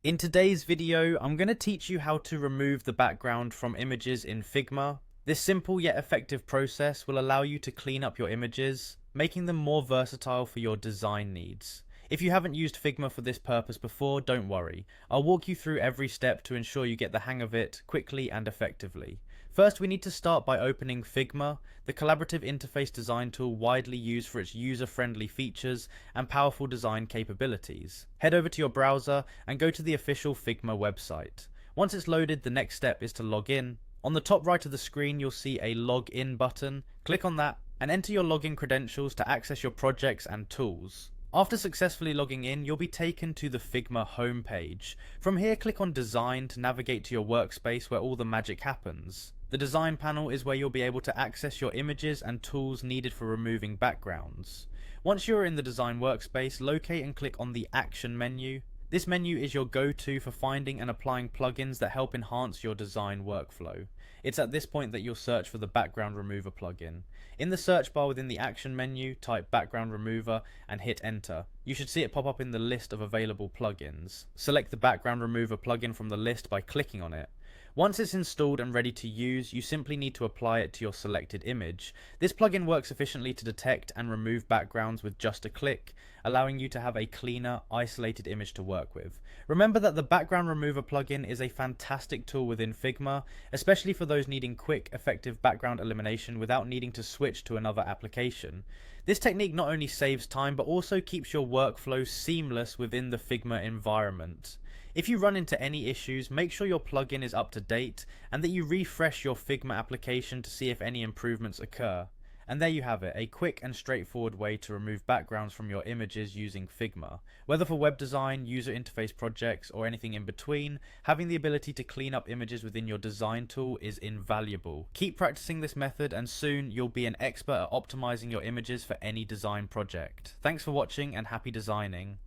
In today's video, I'm going to teach you how to remove the background from images in Figma. This simple yet effective process will allow you to clean up your images, making them more versatile for your design needs. If you haven't used Figma for this purpose before, don't worry. I'll walk you through every step to ensure you get the hang of it quickly and effectively. First, we need to start by opening Figma, the collaborative interface design tool widely used for its user-friendly features and powerful design capabilities. Head over to your browser and go to the official Figma website. Once it's loaded, the next step is to log in. On the top right of the screen, you'll see a login button. Click on that and enter your login credentials to access your projects and tools. After successfully logging in, you'll be taken to the Figma homepage. From here, click on Design to navigate to your workspace where all the magic happens. The design panel is where you'll be able to access your images and tools needed for removing backgrounds. Once you're in the design workspace, locate and click on the Action menu. This menu is your go-to for finding and applying plugins that help enhance your design workflow. It's at this point that you'll search for the Background Remover plugin. In the search bar within the Action menu, type Background Remover and hit Enter. You should see it pop up in the list of available plugins. Select the Background Remover plugin from the list by clicking on it. Once it's installed and ready to use, you simply need to apply it to your selected image. This plugin works efficiently to detect and remove backgrounds with just a click, allowing you to have a cleaner, isolated image to work with. Remember that the Background Remover plugin is a fantastic tool within Figma, especially for those needing quick, effective background elimination without needing to switch to another application. This technique not only saves time, but also keeps your workflow seamless within the Figma environment. If you run into any issues, make sure your plugin is up to date and that you refresh your Figma application to see if any improvements occur. And there you have it, a quick and straightforward way to remove backgrounds from your images using Figma. Whether for web design, user interface projects, or anything in between, having the ability to clean up images within your design tool is invaluable. Keep practicing this method and soon you'll be an expert at optimizing your images for any design project. Thanks for watching and happy designing.